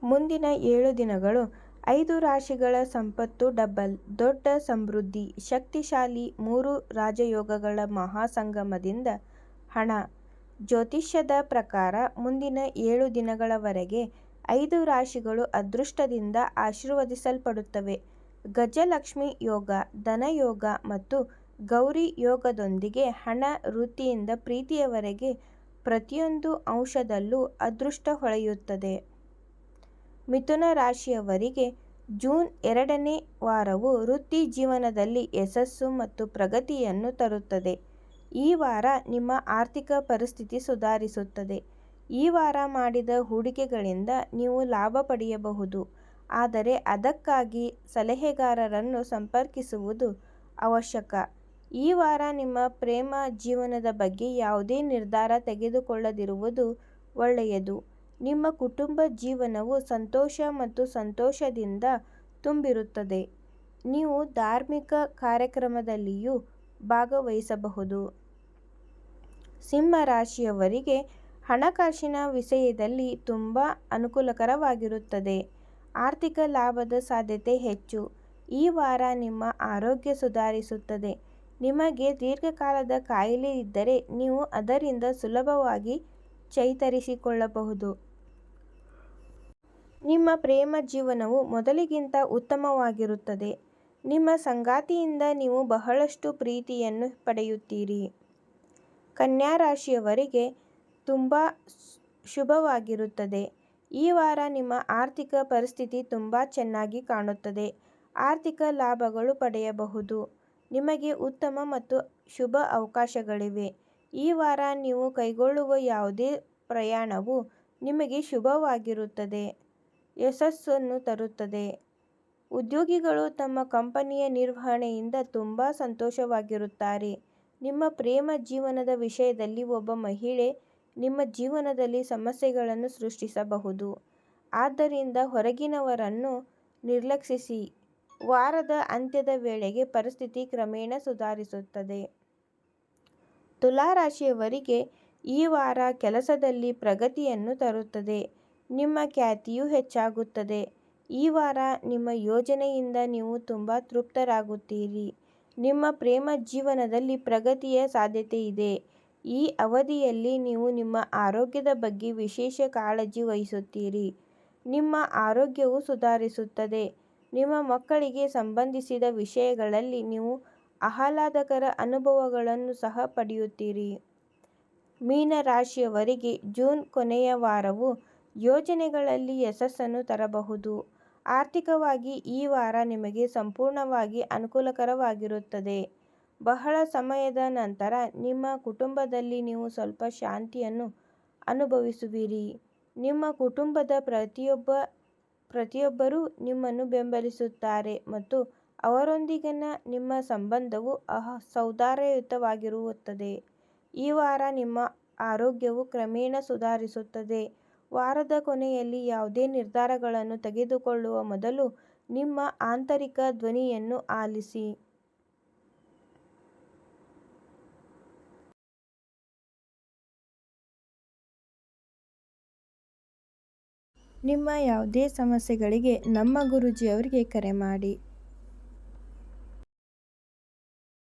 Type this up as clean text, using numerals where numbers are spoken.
ಮುಂದಿನ 7 ದಿನಗಳು 5 ರಾಶಿಗಳ ಸಂಪತ್ತು ಡಬಲ್, ದೊಡ್ಡ ಸಮೃದ್ಧಿ, ಶಕ್ತಿಶಾಲಿ 3 ರಾಜಯೋಗಗಳ ಮಹಾಸಂಗಮದಿಂದ ಹಣ. ಜ್ಯೋತಿಷ್ಯದ ಪ್ರಕಾರ ಮುಂದಿನ 7 ದಿನಗಳವರೆಗೆ 5 ರಾಶಿಗಳು ಅದೃಷ್ಟದಿಂದ ಆಶೀರ್ವದಿಸಲ್ಪಡುತ್ತವೆ. ಗಜಲಕ್ಷ್ಮಿ ಯೋಗ, ಧನಯೋಗ ಮತ್ತು ಗೌರಿ ಯೋಗದೊಂದಿಗೆ ಹಣ, ವೃತ್ತಿಯಿಂದ ಪ್ರೀತಿಯವರೆಗೆ ಪ್ರತಿಯೊಂದು ಅಂಶದಲ್ಲೂ ಅದೃಷ್ಟ ಹೊಳೆಯುತ್ತದೆ. ಮಿಥುನ ರಾಶಿಯವರಿಗೆ ಜೂನ್ 2ನೇ ವಾರವು ವೃತ್ತಿ ಜೀವನದಲ್ಲಿ ಯಶಸ್ಸು ಮತ್ತು ಪ್ರಗತಿಯನ್ನು ತರುತ್ತದೆ. ಈ ವಾರ ನಿಮ್ಮ ಆರ್ಥಿಕ ಪರಿಸ್ಥಿತಿ ಸುಧಾರಿಸುತ್ತದೆ. ಈ ವಾರ ಮಾಡಿದ ಹೂಡಿಕೆಗಳಿಂದ ನೀವು ಲಾಭ ಪಡೆಯಬಹುದು, ಆದರೆ ಅದಕ್ಕಾಗಿ ಸಲಹೆಗಾರರನ್ನು ಸಂಪರ್ಕಿಸುವುದು ಅವಶ್ಯಕ. ಈ ವಾರ ನಿಮ್ಮ ಪ್ರೇಮ ಜೀವನದ ಬಗ್ಗೆ ಯಾವುದೇ ನಿರ್ಧಾರ ತೆಗೆದುಕೊಳ್ಳದಿರುವುದು ಒಳ್ಳೆಯದು. ನಿಮ್ಮ ಕುಟುಂಬ ಜೀವನವು ಸಂತೋಷ ಮತ್ತು ಸಂತೋಷದಿಂದ ತುಂಬಿರುತ್ತದೆ. ನೀವು ಧಾರ್ಮಿಕ ಕಾರ್ಯಕ್ರಮದಲ್ಲಿಯೂ ಭಾಗವಹಿಸಬಹುದು. ಸಿಂಹ ರಾಶಿಯವರಿಗೆ ಹಣಕಾಸಿನ ವಿಷಯದಲ್ಲಿ ತುಂಬಾ ಅನುಕೂಲಕರವಾಗಿರುತ್ತದೆ. ಆರ್ಥಿಕ ಲಾಭದ ಸಾಧ್ಯತೆ ಹೆಚ್ಚು. ಈ ವಾರ ನಿಮ್ಮ ಆರೋಗ್ಯ ಸುಧಾರಿಸುತ್ತದೆ. ನಿಮಗೆ ದೀರ್ಘಕಾಲದ ಕಾಯಿಲೆ ಇದ್ದರೆ ನೀವು ಅದರಿಂದ ಸುಲಭವಾಗಿ ಚೇತರಿಸಿಕೊಳ್ಳಬಹುದು. ನಿಮ್ಮ ಪ್ರೇಮ ಜೀವನವು ಮೊದಲಿಗಿಂತ ಉತ್ತಮವಾಗಿರುತ್ತದೆ. ನಿಮ್ಮ ಸಂಗಾತಿಯಿಂದ ನೀವು ಬಹಳಷ್ಟು ಪ್ರೀತಿಯನ್ನು ಪಡೆಯುತ್ತೀರಿ. ಕನ್ಯಾ ರಾಶಿಯವರಿಗೆ ತುಂಬಾ ಶುಭವಾಗಿರುತ್ತದೆ. ಈ ವಾರ ನಿಮ್ಮ ಆರ್ಥಿಕ ಪರಿಸ್ಥಿತಿ ತುಂಬಾ ಚೆನ್ನಾಗಿ ಕಾಣುತ್ತದೆ. ಆರ್ಥಿಕ ಲಾಭಗಳು ಪಡೆಯಬಹುದು. ನಿಮಗೆ ಉತ್ತಮ ಮತ್ತು ಶುಭ ಅವಕಾಶಗಳಿವೆ. ಈ ವಾರ ನೀವು ಕೈಗೊಳ್ಳುವ ಯಾವುದೇ ಪ್ರಯಾಣವು ನಿಮಗೆ ಶುಭವಾಗಿರುತ್ತದೆ, ಯಶಸ್ಸನ್ನು ತರುತ್ತದೆ. ಉದ್ಯೋಗಿಗಳು ತಮ್ಮ ಕಂಪನಿಯ ನಿರ್ವಹಣೆಯಿಂದ ತುಂಬಾ ಸಂತೋಷವಾಗಿರುತ್ತಾರೆ. ನಿಮ್ಮ ಪ್ರೇಮ ಜೀವನದ ವಿಷಯದಲ್ಲಿ ಒಬ್ಬ ಮಹಿಳೆ ನಿಮ್ಮ ಜೀವನದಲ್ಲಿ ಸಮಸ್ಯೆಗಳನ್ನು ಸೃಷ್ಟಿಸಬಹುದು, ಆದ್ದರಿಂದ ಹೊರಗಿನವರನ್ನು ನಿರ್ಲಕ್ಷಿಸಿ. ವಾರದ ಅಂತ್ಯದ ವೇಳೆಗೆ ಪರಿಸ್ಥಿತಿ ಕ್ರಮೇಣ ಸುಧಾರಿಸುತ್ತದೆ. ತುಲಾ ರಾಶಿಯವರಿಗೆ ಈ ವಾರ ಕೆಲಸದಲ್ಲಿ ಪ್ರಗತಿಯನ್ನು ತರುತ್ತದೆ. ನಿಮ್ಮ ಖ್ಯಾತಿಯು ಹೆಚ್ಚಾಗುತ್ತದೆ. ಈ ವಾರ ನಿಮ್ಮ ಯೋಜನೆಯಿಂದ ನೀವು ತುಂಬಾ ತೃಪ್ತರಾಗುತ್ತೀರಿ. ನಿಮ್ಮ ಪ್ರೇಮ ಜೀವನದಲ್ಲಿ ಪ್ರಗತಿಯ ಸಾಧ್ಯತೆಯಿದೆ. ಈ ಅವಧಿಯಲ್ಲಿ ನೀವು ನಿಮ್ಮ ಆರೋಗ್ಯದ ಬಗ್ಗೆ ವಿಶೇಷ ಕಾಳಜಿ ವಹಿಸುತ್ತೀರಿ. ನಿಮ್ಮ ಆರೋಗ್ಯವು ಸುಧಾರಿಸುತ್ತದೆ. ನಿಮ್ಮ ಮಕ್ಕಳಿಗೆ ಸಂಬಂಧಿಸಿದ ವಿಷಯಗಳಲ್ಲಿ ನೀವು ಆಹ್ಲಾದಕರ ಅನುಭವಗಳನ್ನು ಸಹ ಪಡೆಯುತ್ತೀರಿ. ಮೀನ ರಾಶಿಯವರಿಗೆ ಜೂನ್ ಕೊನೆಯ ವಾರವು ಯೋಜನೆಗಳಲ್ಲಿ ಯಶಸ್ಸನ್ನು ತರಬಹುದು. ಆರ್ಥಿಕವಾಗಿ ಈ ವಾರ ನಿಮಗೆ ಸಂಪೂರ್ಣವಾಗಿ ಅನುಕೂಲಕರವಾಗಿರುತ್ತದೆ. ಬಹಳ ಸಮಯದ ನಂತರ ನಿಮ್ಮ ಕುಟುಂಬದಲ್ಲಿ ನೀವು ಸ್ವಲ್ಪ ಶಾಂತಿಯನ್ನು ಅನುಭವಿಸುವಿರಿ. ನಿಮ್ಮ ಕುಟುಂಬದ ಪ್ರತಿಯೊಬ್ಬರೂ ನಿಮ್ಮನ್ನು ಬೆಂಬಲಿಸುತ್ತಾರೆ ಮತ್ತು ಅವರೊಂದಿಗಿನ ನಿಮ್ಮ ಸಂಬಂಧವು ಸೌಹಾರ್ದಯುತವಾಗಿರುತ್ತದೆ. ಈ ವಾರ ನಿಮ್ಮ ಆರೋಗ್ಯವು ಕ್ರಮೇಣ ಸುಧಾರಿಸುತ್ತದೆ. ವಾರದ ಕೊನೆಯಲ್ಲಿ ಯಾವುದೇ ನಿರ್ಧಾರಗಳನ್ನು ತೆಗೆದುಕೊಳ್ಳುವ ಮೊದಲು ನಿಮ್ಮ ಆಂತರಿಕ ಧ್ವನಿಯನ್ನು ಆಲಿಸಿ. ನಿಮ್ಮ ಯಾವುದೇ ಸಮಸ್ಯೆಗಳಿಗೆ ನಮ್ಮ ಗುರೂಜಿಯವರಿಗೆ ಕರೆ ಮಾಡಿ.